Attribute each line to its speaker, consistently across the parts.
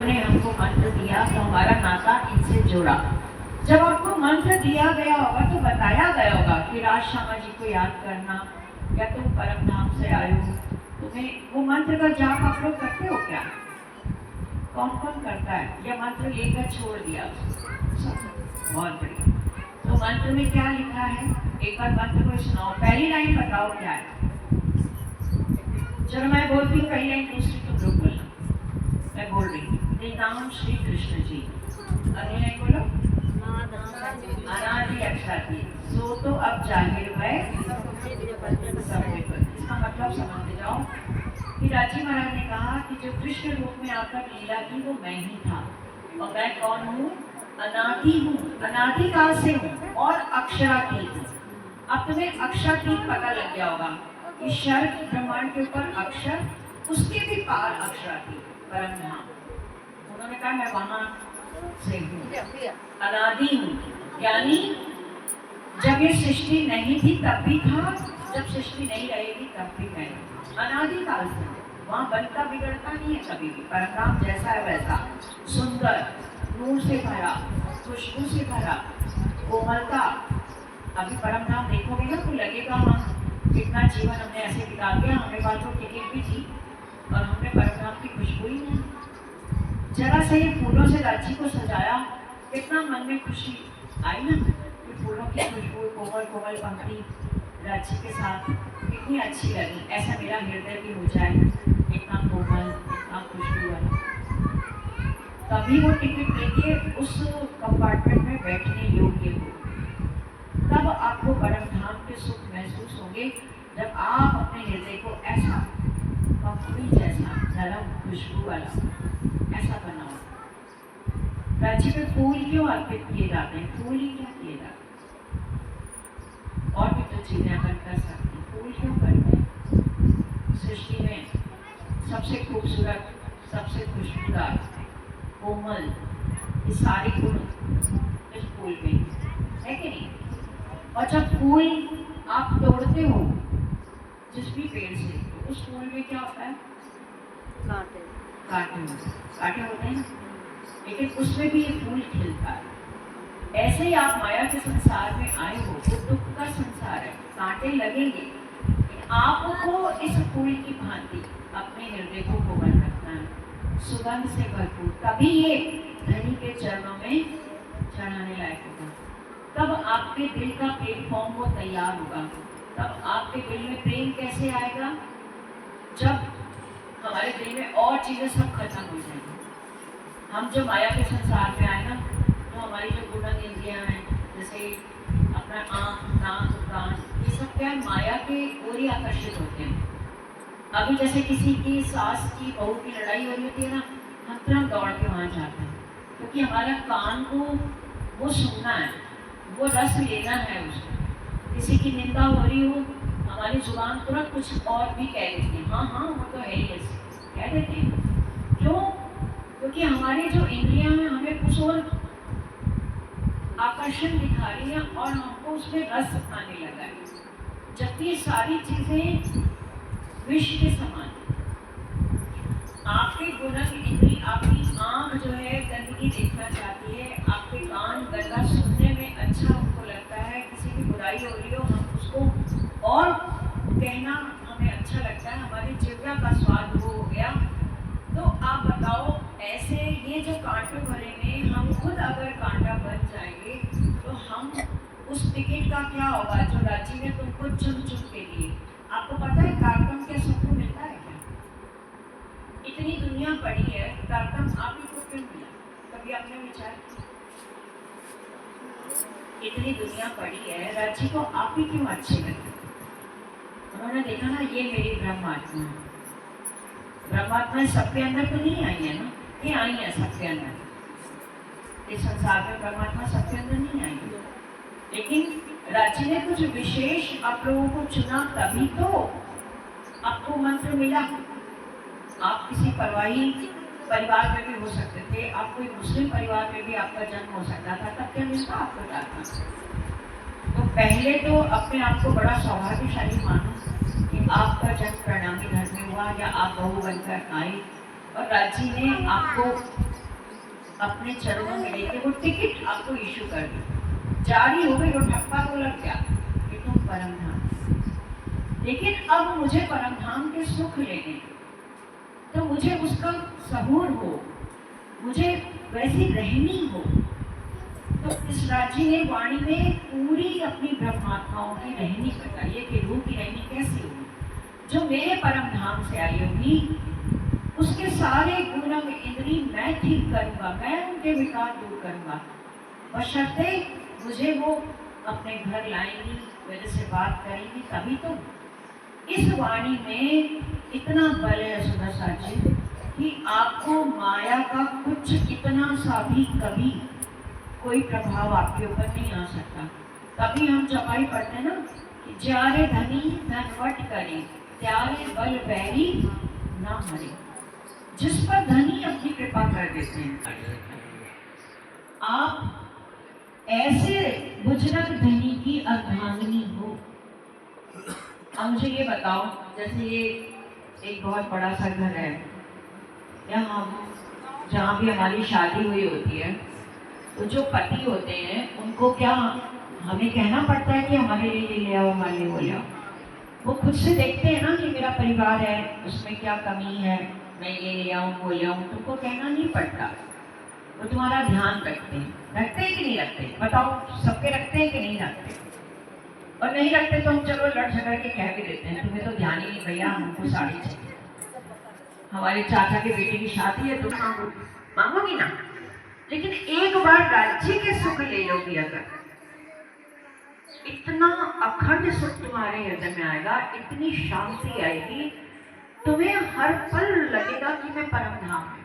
Speaker 1: ने हमको मंत्र दिया तो हमारा नाता इनसे जुड़ा। जब आपको मंत्र दिया गया होगा तो बताया गया होगा कि राज श्यामा जी को याद करना या तुम परम धाम से आए हो, तुम्हें वो मंत्र का जाप आप लोग करते हो क्या? कौन कौन करता है? या मंत्र लेकर छोड़ दिया? बहुत बढ़िया। तो मंत्र में क्या लिखा है? एक बार मंत्र को सुनाओ। पहली लाइन बताओ क्या है। चलो मैं बोलती हूँ पहली लाइन, दूसरी तुम लोग बोलना। मैं बोल रही हूँ नाम श्री कृष्ण जी। अगली लाइन बोलो। अनादि अक्षादि सो तो अब जाहिर है सब। इसका मतलब समझते जाओ कि राजी महाराज ने कहा कि जो कृष्ण रूप में आकर लीला की वो मैं ही था। और मैं कौन हूँ? अनादि हूँ, अनादिकाल से हूँ और अक्षरातीत हूँ। अब तुम्हें अक्षरातीत पता लग गया होगा कि शर्त ब्रह्मांड के ऊपर अक्षर, उसके भी पार अक्षरातीत परम धाम। उन्होंने कहा मैं वहां से हूँ, अनादि हूँ, यानी जब ये सृष्टि नहीं थी तब भी था, जब सृष्टि नहीं रहेगी तब भी मैं। अनादिकाल से वहां बनता बिगड़ता नहीं है कभी भी। परमधाम जैसा है वैसा, सुंदर, नूर से भरा, खुशबू से भरा, कोमलता। अभी परमधाम देखोगे ना तो लगेगा हम कितना जीवन हमने ऐसे बिता दिया, हमें पास तो टिकट भी थी और हमने परमधाम की खुशबू ही नहीं। जरा से ही फूलों से राज्य को सजाया, कितना मन में खुशी आई ना कि फूलों की खुशबू, कोमल कोमल पंक्ति राज्य के साथ कितनी अच्छी लगी। ऐसा मेरा हृदय भी हो जाए, इतना कोमल, इतना खुशबू वाला। तभी वो टिकट लेके उस कंपार्टमेंट में बैठने योग्य हो। तब आपको परम धाम के सुख महसूस होंगे जब आप अपने हृदय को ऐसा पंखुड़ी जैसा नरम खुशबू वाला ऐसा बनाओ। राज्य में फूल क्यों अर्पित किए जाते हैं? फूल ही क्या किए जाते हैं? और भी तो चीजें अपन कर सकते हैं, फूल क्यों करते हैं? सृष्टि में सबसे खूबसूरत, सबसे खुशबूदार, कोमल, ये सारे गुण इस फूल में है कि नहीं? और जब फूल आप तोड़ते हो जिस भी पेड़ से, तो उस फूल में क्या होता है? कांटे होते हैं, लेकिन उसमें भी ये फूल खिलता है। ऐसे ही आप माया के संसार में आए हो, वो दुख का संसार है, कांटे लगेंगे, आपको इस फूल की भांति अपने हृदय को कोमल रखना है, सुगंध से भरपूर। तभी ये धनी के चरणों में चढ़ाने लायक होगा। तब आपके दिल का प्लेटफॉर्म वो तैयार होगा। तब आपके दिल में प्रेम कैसे आएगा? जब हमारे दिल में और चीजें सब खत्म हो जाएंगी। हम जो माया के संसार में आए ना, तो हमारी जो गुणन इंद्रियां हैं, जैसे अपना आँख, नाक, कान, ये सब क्या माया के ओर ही आकर्षित होते हैं। अभी जैसे किसी की सास की बहू की लड़ाई हो रही होती है ना, हम तुरंत दौड़ के वहाँ जाते हैं, क्योंकि हमारा कान को वो सुनना है, वो रस लेना है उसको। किसी की निंदा हो रही हो, हमारी जुबान तुरंत कुछ और भी कह देती है, हाँ हाँ वो तो है ही, ऐसे कह देते हैं। क्यों? क्योंकि हमारी जो इंद्रियां हैं हमें कुछ और आकर्षण दिखा रही है और हमको उसमें रस आने लगा है, जबकि ये सारी चीजें विष के समान है। आपके गुणन इंद्री, आपकी आँख जो है गंदगी देखना चाहती है, आपके कान गंदा सुनने में अच्छा उनको लगता है, किसी की बुराई हो रही हो हम उसको और कहना हमें अच्छा लगता है, हमारी जिह्वा का स्वाद वो हो गया। तो आप बताओ, ऐसे ये जो कांटे भरे में हम खुद अगर कांटा बन जाएंगे तो हम उस टिकट का क्या होगा जो राज्य ने तुमको चुन चुन के लिए। आपको पता है कार्यक्रम क्या सबको मिलता है क्या? इतनी दुनिया पड़ी है, कार्यक्रम आप ही को क्यों मिला? कभी आपने विचार? इतनी दुनिया पड़ी है, राज्य को आप ही क्यों अच्छे लगे? उन्होंने देखा ना, ये मेरी ब्रह्मात्मा है। ब्रह्मात्मा सबके अंदर तो नहीं आई है ना, ये आई है सबके अंदर। इस संसार में परमात्मा सबके अंदर नहीं आई है, लेकिन राज्य ने कुछ विशेष आप लोगों को चुना, तभी तो आपको मंत्र मिला। आप किसी परवाही परिवार में भी हो सकते थे, आप कोई मुस्लिम परिवार में भी आपका जन्म हो सकता था, तब क्या मिलता आपको जाता? तो पहले तो अपने आप को बड़ा सौभाग्यशाली मानो कि आपका जन्म प्रणामी घर में हुआ, या आप बहू बनकर आए और राज्य ने आपको अपने चरणों में लेके वो टिकट आपको इशू कर दी, जारी हो गई, वो ठप्पा तो लग गया कि तुम परम धाम। लेकिन अब मुझे परम धाम के सुख लेने, तो मुझे उसका सबूर हो, मुझे वैसी रहनी हो। तो इस राज्य ने वाणी में पूरी अपनी ब्रह्मात्माओं की रहनी बताइए कि रूह की रहनी कैसी होगी। जो मेरे परम धाम से आई होगी उसके सारे गुणम इंद्री मैं ठीक करूंगा, मैं उनके विकार दूर करूंगा, बशर्ते मुझे वो अपने घर लाएंगी, मेरे से बात करेंगी, तभी तो। इस वाणी में इतना बल है सुंदर साजी कि आपको माया का कुछ इतना सा भी कभी कोई प्रभाव आपके ऊपर नहीं आ सकता। तभी हम चपाई पढ़ते हैं ना कि जारे धनी धनवट करे, त्यारे बल बैरी ना मरे। जिस पर धनी अपनी कृपा कर देते हैं, आप ऐसे बुजरग धनी की अर्धांगिनी हो। अब मुझे ये बताओ, जैसे ये एक बहुत बड़ा सा घर है, यहाँ जहाँ भी हमारी शादी हुई होती है, तो जो पति होते हैं उनको क्या हमें कहना पड़ता है कि हमारे लिए ले आओ, हमारे लिए वो ले आओ। वो खुद से देखते हैं ना कि मेरा परिवार है, उसमें क्या कमी है, मैं ये ले आऊँ वो ले आऊँ, तुमको कहना नहीं पड़ता। वो तुम्हारा ध्यान रखते हैं कि नहीं रखते? बताओ, सबके रखते हैं कि नहीं रखते? और नहीं रखते तो हम चलो लड़ झगड़ के कह भी देते हैं, तुम्हें तो ध्यान ही नहीं भैया, हमको साड़ी चाहिए, हमारे चाचा के बेटे की शादी है, तुम मांगोगी ना। लेकिन एक बार राज्य के सुख ले लोगी अगर, इतना अखंड सुख तुम्हारे हृदय में आएगा, इतनी शांति आएगी, तुम्हें हर पल लगेगा कि मैं परम धाम में।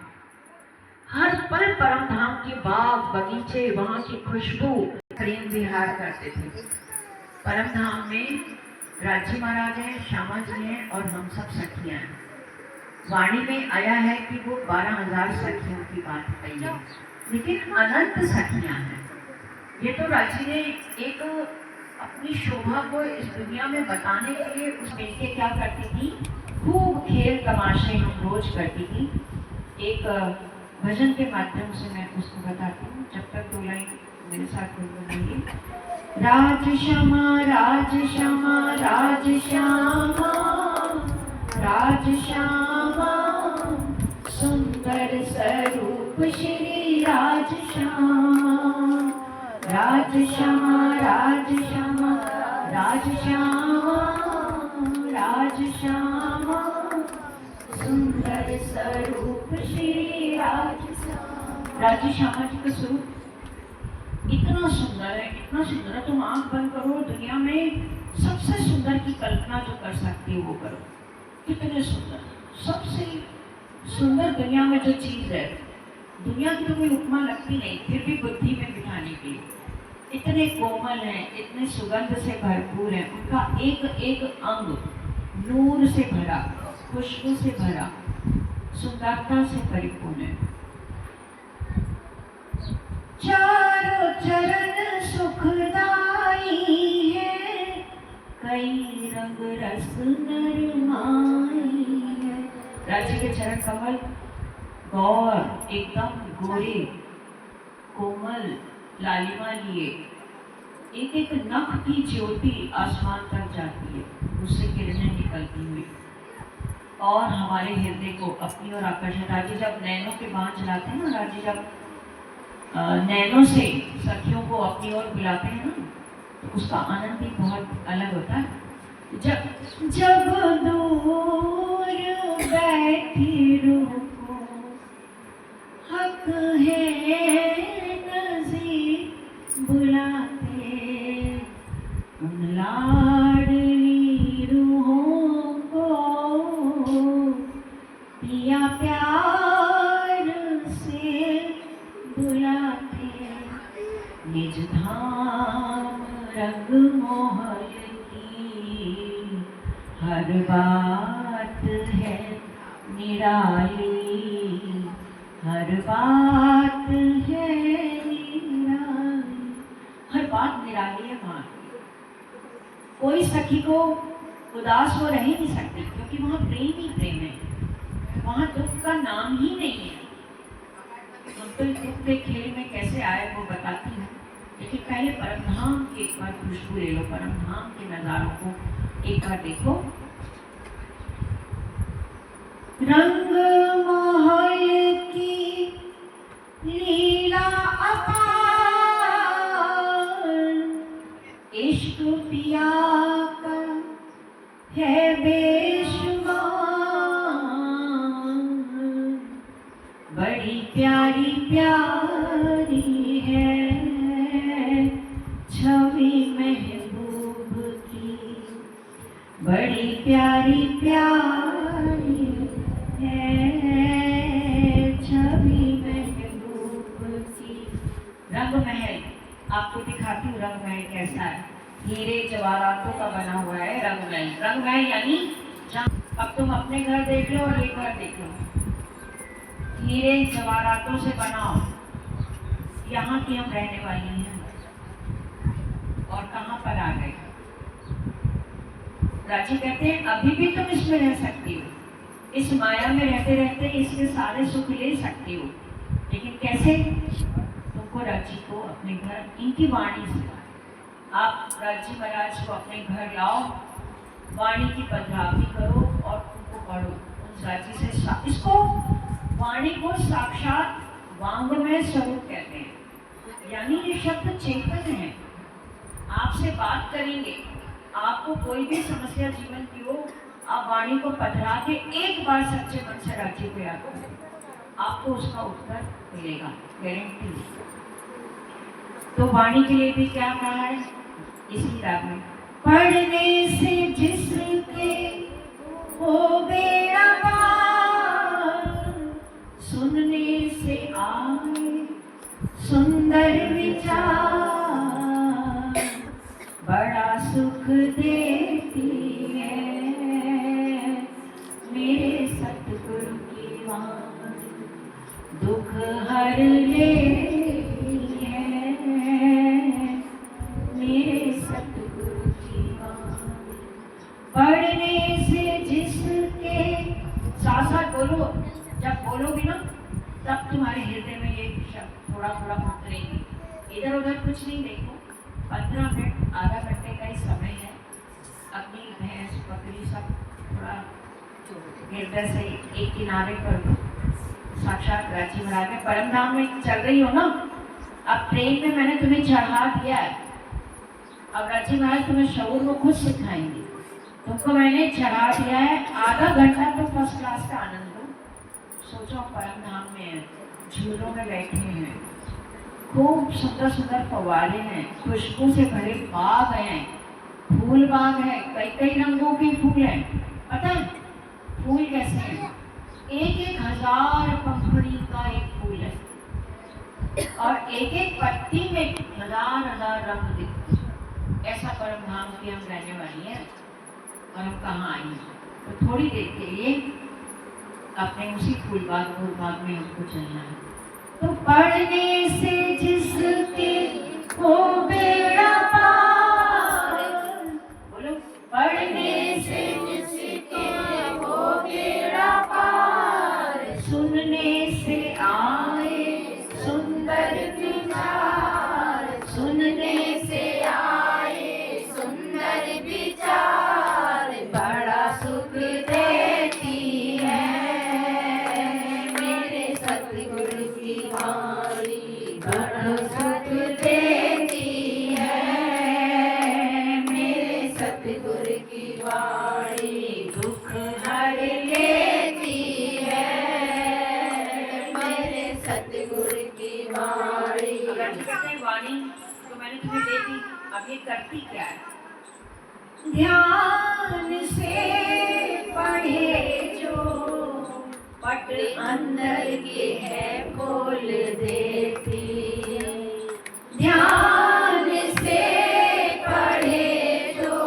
Speaker 1: हर पल परम धाम के बाग बगीचे, वहां की खुशबू, प्रेम विहार करते थे। परम धाम में राज्य महाराज है, श्यामा जी हैं और हम सब सखियां हैं। वाणी में आया है कि वो 12,000 सखियों की बात कही है, लेकिन अनंत सखियां हैं। ये तो राज्य ने एक अपनी शोभा को इस दुनिया में बताने के लिए उस मिलके क्या करती थी, खूब खेल तमाशे हम रोज करती थी। एक भजन के माध्यम से मैं उसको बताती हूँ, जब तक दो लाइन मेरे साथ बोलेंगे। राज श्यामा राज श्यामा राज श्यामा राज श्यामा, सुंदर स्वरूप श्री राज श्यामा। राज श्यामा राज श्यामा राज श्यामा राज श्यामा, सुंदर स्वरूप श्री राज श्यामा। राज श्यामा जी का स्वरूप इतना सुंदर है, इतना सुंदर है, तुम आंख बंद करो, दुनिया में सबसे सुंदर की कल्पना जो कर सकती हो वो करो। कितने सुंदर, सबसे सुंदर दुनिया में जो चीज है, दुनिया की तो कोई उपमा लगती नहीं, फिर भी बुद्धि में बिठाने के लिए इतने कोमल हैं, इतने सुगंध से भरपूर हैं, उनका एक एक अंग नूर से भरा, खुशबू से भरा, सुंदरता से परिपूर्ण है। चारों चरण सुखदाई है, कई रंग रस नरमाई है। राज्य के चरण कमल गौर, एकदम गोरे कोमल लालिमा लिए, एक एक नख की ज्योति आसमान तक जाती है, उससे किरणें निकलती हुई और हमारे हृदय को अपनी ओर आकर्षण। राज्य जब नैनों के बाण चलाते हैं ना, राज्य जब नैनों से सखियों को अपनी ओर बुलाते हैं ना, तो उसका आनंद भी बहुत अलग होता है। जब जब दूर बैठी रूह को हक है नज़ीर बुलाते, उन लाडली रूहों को पिया प्यार से बुलाते, निज धाम रंग मोहल की हर बात है निराली, हर बात है निराली, हर बात निराली है वहाँ। कोई सखी को उदास हो रह ही नहीं सकती, क्योंकि वहाँ प्रेम ही प्रेम है, वहाँ दुख का नाम ही नहीं है। हम दुखते खेल में कैसे आए वो बताती हूँ, लेकिन पहले परमधाम की एक बार खुशबू ले लो, परमधाम के नजारों को एक बार देखो। रंग महल की लीला अपार, इश्क पिया का है बेशुमार, बड़ी प्यारी प्यारी है छवि महबूब की, बड़ी प्यारी प्यारी है छवि महबूब की। रंग महल आपको दिखाती हूँ, रंग महल कैसा है। हीरे जवाहरातों का बना हुआ है रंग महल। रंग महल यानी अब तुम अपने घर देख लो और ये घर देख लो, हीरे जवाहरातों से बनाओ। यहाँ की हम रहने वाली हैं और कहाँ पर आ गए। राजी कहते हैं अभी भी तुम इसमें रह सकती हो, इस माया में रहते रहते इसके सारे सुख ले सकती हो, लेकिन कैसे? तुमको राजी को अपने घर इनकी वाणी से, आप राजी महाराज को अपने घर लाओ, वाणी की पधरावनी करो और उनको पढ़ो उस राजी से। इसको वाणी को साक्षात वांग्मय स्वरूप कहते हैं, यानी ये शब्द चेतन है, आपसे बात करेंगे। आपको कोई भी समस्या जीवन की हो, आप वाणी को पधरा के एक बार सच्चे मन से राजी को याद करें, आपको उसका उत्तर मिलेगा, गारंटी। तो वाणी के लिए भी क्या कहा है इसी राग में, पढ़ने से जिसके हो बेड़ा पार, सुनने से आए सुंदर विचार, बड़ा सुख देती है मेरे सतगुरु की वाणी, दुख हर लेती है मेरे सतगुरु की वाणी। पढ़ने से जिसके, साथ साथ बोलो, जब बोलोगे ना तब तुम्हारे हृदय में ये शब्द थोड़ा थोड़ा उतरेंगे। इधर उधर कुछ नहीं देखो, 15 मिनट आधा घंटे का ही समय है। अपनी भैंस बकरी सब थोड़ा हृदय से एक किनारे कर दो, साक्षात राजी महाराज में परमधाम में चल रही हो ना। अब ट्रेन में मैंने तुम्हें चढ़ा दिया है, अब राजी महाराज तुम्हें शऊर को खुद सिखाएंगे। तुमको मैंने चढ़ा दिया है, आधा घंटा तो फर्स्ट क्लास का आनंद लो। सोचो परमधाम में झूलों में बैठे हैं, खूब सुंदर सुंदर फव्वारे हैं, खुशबू से भरे बाग हैं, फूल बाग है, कई कई रंगों के फूल हैं। पता है फूल कैसे हैं? एक एक हजार पंखुड़ी का एक फूल है और एक एक पत्ती में हजार हजार रंग दिखते। ऐसा परमधाम की हम रहने वाली है और हम कहाँ आई हैं। तो थोड़ी देर के लिए अपने उसी फूल बाग में हमको चलना है। तो पढ़ने से जिसके हो बेड़ा पार, बोलो, पढ़ने से जिसके हो बेड़ा पार, सुनने से आए सुंदर विचार, सुनने से आए सुंदर विचार, बड़ा सुख देती है मेरे सतगुरु की वाणी, बड़ा सुख देती है मेरे सतगुरु की वाणी, दुख हर लेती है मेरे सतगुरु की वाणी। अगर कहते वाणी तो मैंने तुम्हें दे दी, अब ये करती क्या है? ध्यान से पढ़े जो पट अंदर के है खोल देती, ध्यान से पढ़े जो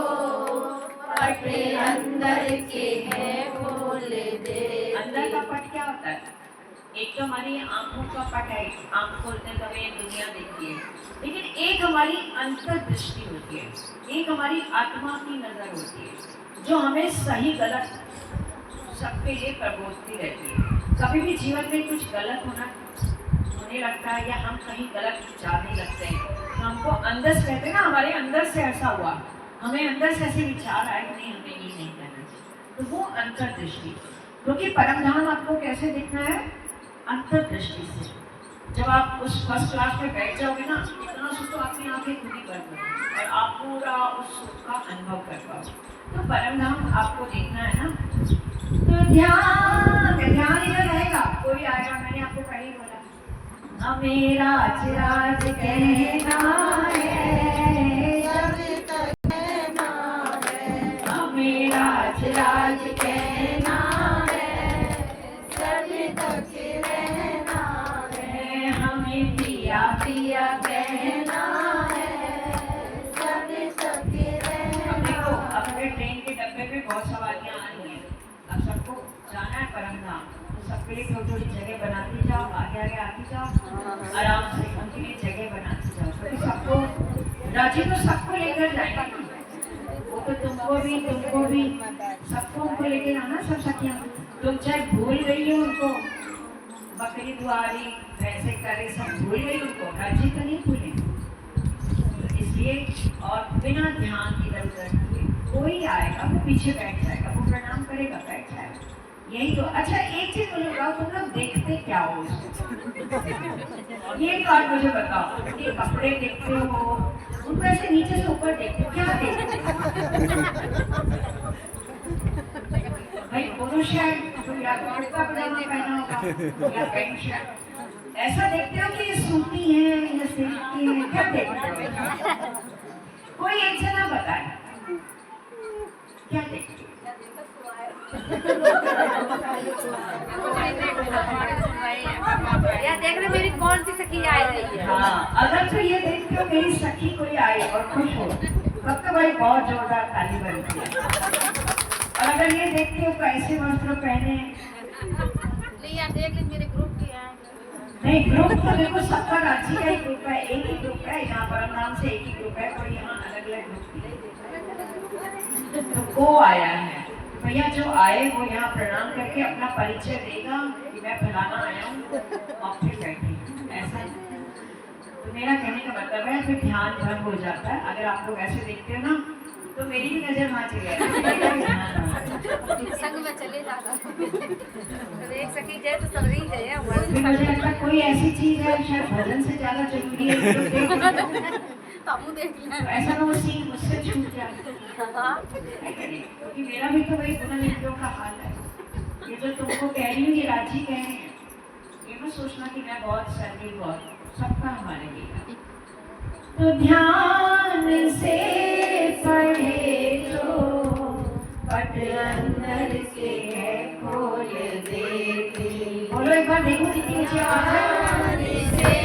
Speaker 1: पट अंदर के है खोल दे। अंदर का पट क्या होता है? एक तो हमारी आंखों का पट है, आंख खोलते हैं तो हमें दुनिया दिखती है, लेकिन एक हमारी अंतर्दृष्टि होती है, एक हमारी आत्मा की नजर होती है जो हमें सही गलत सबके लिए प्रबोधती रहती है। कभी भी जीवन में कुछ गलत होने बोलने लगता है या हम कहीं गलत विचारने लगते हैं, तो हमको अंदर से कहते हैं ना, हमारे अंदर से ऐसा हुआ, हमें अंदर से ऐसे विचार आए कि नहीं हमें ये नहीं करना चाहिए, तो वो अंतर्दृष्टि। क्योंकि परम धाम आपको कैसे दिखना है? अंतर्दृष्टि से। जब आप उस फर्स्ट क्लास में बैठ जाओगे ना, इतना सुख तो आपकी आंखें खुद ही कर पाओगे और आप पूरा उस सुख का अनुभव कर पाओगे। तो परम धाम आपको देखना है ना, तो ध्यान इधर रहेगा। कोई आएगा, मैंने आपको पहले बोला, हमें राज राज कहना है, हमें राज राज कहना है, सभी तक रहना है, हमें पिया पिया कहना है, सभी तक रहना। अब देखो, अपने ट्रेन के डब्बे में बहुत सवारियां आ रही हैं, अब सबको जाना है परम धाम, तो सबके लिए थोड़ी थोड़ी जगह बनाती जाओ, आगे आगे आती जाओ, आराम से उनके लिए जगह बनाती जाओ। तो सबको राजी तो सबको लेकर जाएंगे, वो तो तुमको भी सबको उनको लेकर आना, सब सखियां। तुम चाहे भूल गई हो उनको, बकरी दुआरी वैसे करे सब भूल गई उनको, राजी तो नहीं भूले। तो इसलिए और बिना ध्यान इधर उधर कोई आएगा वो पीछे बैठ जाएगा, वो प्रणाम करेगा, बैठ जाएगा, यही तो। अच्छा एक चीज मुझे बताओ, तुम लोग देखते क्या हो इसको? ये बात मुझे बताओ, ये कपड़े देखते हो, उनको ऐसे नीचे से ऊपर देखते हो, क्या देखते हो? भाई पुरुष है तो या कुर्ता पजामा पहना होगा या पैंट शर्ट, ऐसा देखते हो कि ये सूती है या सिल्की है, क्या देखते हो? कोई एक जना बताए क्या देखते हो?
Speaker 2: यार देख रहे मेरी कौन सी सखी आई रही है।
Speaker 1: हाँ, अगर तो ये देखते हो मेरी सखी कोई आई और खुश हो, तब तो भाई बहुत जोरदार ताली बनती है। और अगर ये देखते हो कैसे वस्त्र पहने,
Speaker 2: नहीं यार देख ले मेरे ग्रुप की है।
Speaker 1: नहीं ग्रुप तो देखो सबका रांची का ही ग्रुप है, एक ही ग्रुप है, यहाँ परम नाम से एक ही ग्रुप है, और यहाँ अलग अलग ग्रुप है। तो वो आया है, भैया जो आए वो यहाँ प्रणाम करके अपना परिचय देगा कि मैं फलाना आया हूँ और फिर बैठे, ऐसा। तो मेरा कहने का मतलब है फिर ध्यान भंग हो जाता है। अगर आप लोग ऐसे देखते हो ना, तो मेरी भी नजर वहाँ चली जाती,
Speaker 2: संग में चले जाता। तो एक सखी जाए तो सब ही जाए हमारे।
Speaker 1: मुझे लगता है कोई ऐसी चीज है शायद भजन से ज्यादा जरूरी है,
Speaker 2: तबू देख ले,
Speaker 1: ऐसा ना वो सीन मुझसे छूट जाए। क्योंकि मेरा भी तो वही गुना का हाल है। ये जो तुमको कह रही हूँ ये राजी कह रहे हैं, ये मत सोचना कि मैं बहुत सर्दी बहुत, सबका हमारे लिए। तो ध्यान से पढ़े जो पट अंदर से है खोल देती। बोलो एक बार, देखो कितनी ऊंची आवाज है।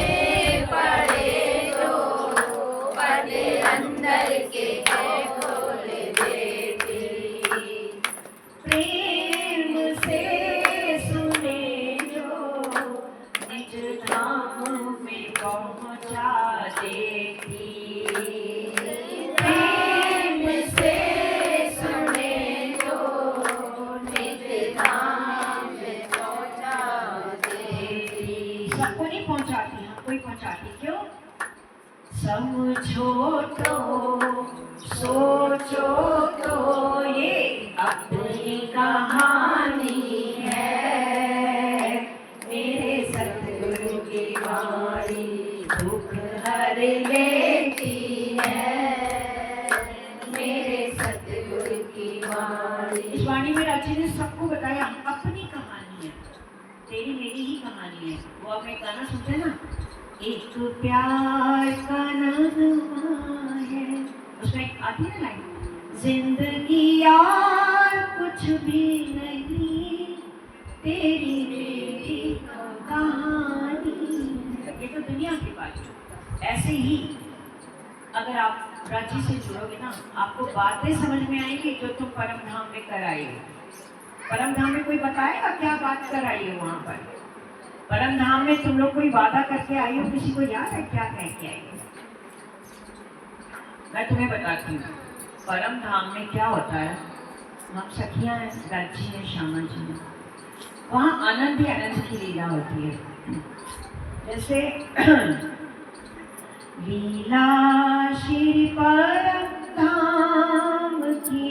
Speaker 1: अंदर के है खोल देती, प्रेम से सुने जो निज धाम में पहुंचा देती, प्रेम से सुने जो निज धाम में पहुंचा देती। सबको नहीं पहुंचाती, हमको ही पहुंचाती। क्यों? समझो तो सोचो तो ये अपनी कहानी है, मेरे सतगुरु की वाणी दुख हर लेती है, मेरे सतगुरु की वाणी। इस वाणी में राजी ने सबको बताया अपनी कहानी है, तेरी मेरी ही कहानी है। वो अपने गाना सुनते ना, एक प्यार का नगमा है, उसमें आती है लाइन, जिंदगी यार कुछ भी नहीं, तेरी मेरी कहानी। ये तो दुनिया की बात है। ऐसे ही अगर आप रांची से जुड़ोगे ना, आपको बातें समझ में आएंगी जो तुम परम धाम में कर आए हो। परम धाम में कोई बताएगा क्या बात कर आई हो वहां पर? परम धाम में तुम लोग कोई वादा करके आई हो, किसी को याद है क्या कह के आई हो? मैं तुम्हें बताती हूँ परम धाम में क्या होता है। हम सखियां हैं, राजी है, श्यामा जी है, वहाँ आनंद ही आनंद की लीला होती है। जैसे लीला श्री परम धाम की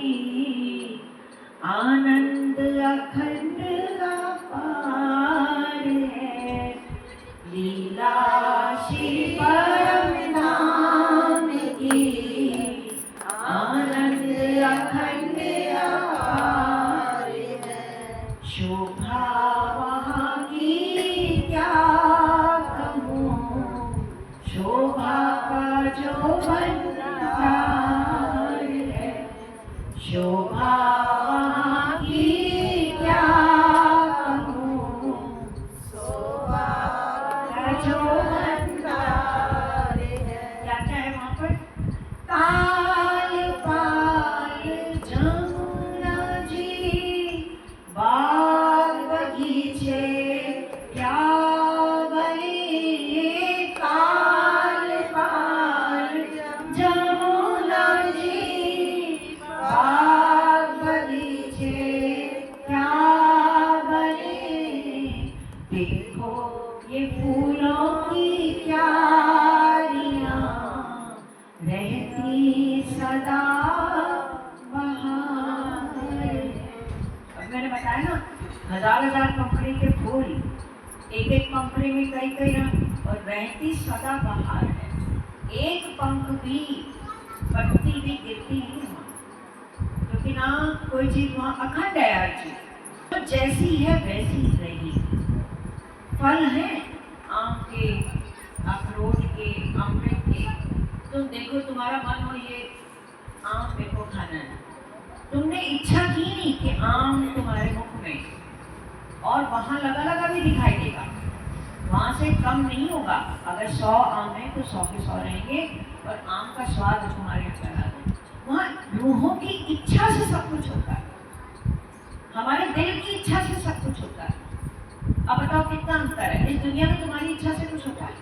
Speaker 1: आनंद अखंड अपार है। लीला श्री परम धाम की आनंद अखंड अपार है। शोभा वहाँ की क्या कहूँ, शोभा का जो भंडार है। शोभा वहाँ की क्या कहूँ, शोभा का जो भंडार है। क्या क्या है वहाँ पर? ताल पाल जमुना जी, बाग बगीचे क्या बने। ताल पाल जमुना जी, बाग बगीचे क्या बने। देखो ये फूलों की क्यारियां रहती सदा बहार। अब मैंने बताया ना, हजार हजार पंखड़ी के फूल, एक एक पंखड़ी में कई कई रंग, और रहती सदा बहार है। एक पंख भी, पत्ती भी गिरती नहीं वहाँ, क्योंकि ना कोई चीज वहाँ अखंड है। हर चीज तो जैसी है वैसी ही रहेगी। फल है आम के, अखरोट के, अमृत के। तुम देखो, तुम्हारा मन हो ये आम मेरे को खाना है, तुमने इच्छा की नहीं कि आम तुम्हारे मुख में, और वहां लगा लगा भी दिखाई देगा, वहां से कम नहीं होगा। अगर 100 आम है तो 100 के 100 रहेंगे, और आम का स्वाद तुम्हारे अंदर आ जाए। वहाँ रूहों की इच्छा से सब कुछ होता है, हमारे दिल की इच्छा से सब कुछ होता है। अब बताओ कितना अंतर है। इस दुनिया में तुम्हारी इच्छा से कुछ होता है?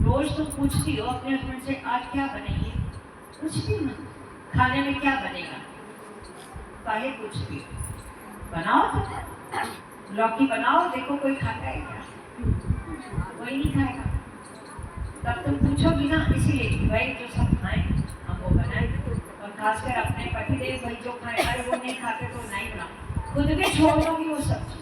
Speaker 1: रोज तुम पूछती हो अपने हस्बैंड से आज क्या बनाइए, कुछ भी ना, खाने में क्या बनेगा, काहे पूछती हो? बनाओ तो, लौकी बनाओ, देखो कोई खाता है क्या, कोई नहीं खाएगा। तब तुम पूछोगी ना, इसीलिए भाई जो सब खाएं हम वो बनाए, और खासकर अपने पतिदेव भाई जो खाएं, अरे वो नहीं खाते तो नहीं बनाओ, खुद भी छोड़ दोगी वो सब्जी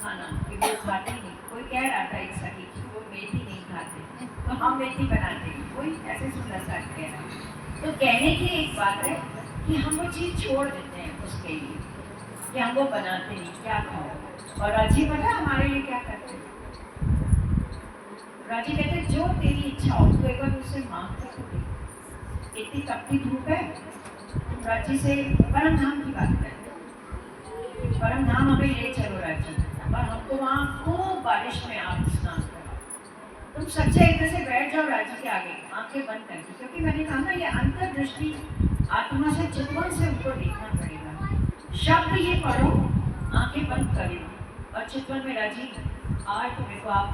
Speaker 1: खाना, कि वो खाते नहीं। कोई कह रहा था एक सही कि वो मेथी नहीं खाते, तो हम मेथी बनाते हैं, कोई ऐसे सुंदर सा कह रहा। तो कहने की एक बात है कि हम वो चीज़ छोड़ देते हैं उसके लिए, कि हम वो बनाते नहीं, क्या खाओ। और राजी पता है हमारे लिए क्या करते हैं? राजी कहते हैं जो तेरी इच्छा हो, तो एक बार उससे मांग कर तो दे। इतनी तपती धूप है, तुम राजी से परम धाम की बात करते, परम धाम हमें ले चलो राजी, और हमको वहाँ खूब बारिश में आप स्नान करो। तुम सच्चे हृदय से बैठ जाओ राजी के आगे, आंखें बंद करके, क्योंकि मैंने कहा ना ये अंतर्दृष्टि आत्मा से, चितवन से उनको देखना पड़ेगा। शब्द ये पढ़ो, आंखें बंद करो, और चितवन में राजी, आज तो मेरे को आप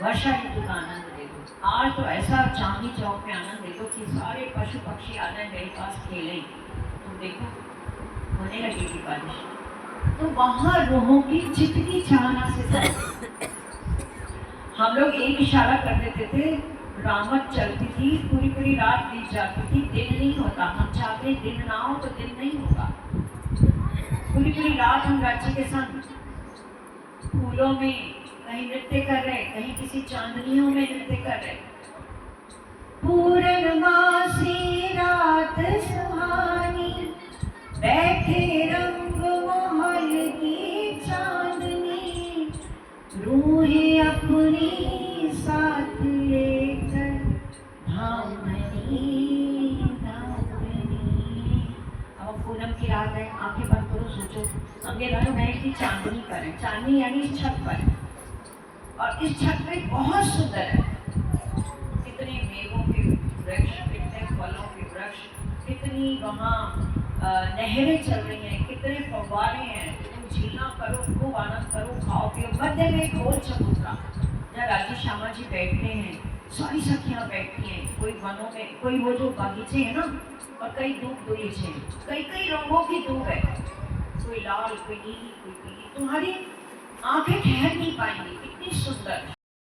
Speaker 1: वर्षा ऋतु का आनंद दे दो, आज तो ऐसा चांदनी चौक में आनंद दे दो कि सारे पशु पक्षी आ जाए मेरे पास खेलें। तुम देखो होने लगेगी बारिश, तो वहाँ रूहों की जितनी चाहना से हम लोग एक इशारा कर देते थे, रामत चलती थी, पूरी पूरी रात बीत जाती थी, दिन नहीं होता। हम चाहते दिन ना हो तो दिन नहीं होगा। पूरी पूरी रात हम राज्य के संग फूलों में कहीं नृत्य कर रहे, कहीं किसी चांदनियों में नृत्य कर रहे। पूर्णमासी रात सुहानी, बैठे रंग महल की चांदनी, रूहें अपनी साथ लेकर धामनी धामनी। अब पूनम की रात है, आंखें बंद करो, सोचो अंगे घर में की चांदनी पर है, चांदनी यानी इस छत पर है, और इस छत पे बहुत सुंदर है, कितने मेवों के वृक्ष, कितने फलों के वृक्ष, कितनी वहाँ नहरें चल रही हैं, कितने फव्वारे हैं, तुम झीलना करो, खूब आनंद करो, खाओ पियो। मध्य में एक गोल चबूतरा, जहाँ राजी श्यामा जी बैठते हैं, सारी सखियाँ बैठती हैं, कोई वनों में, कोई वो जो बागीचे हैं ना, और कई धूप बगीचे हैं, कई कई रंगों की धूप है, कोई लाल, कोई नीली, कोई पीली। तुम्हारी आंखें ठहर नहीं पाएंगी, इतनी सुंदर।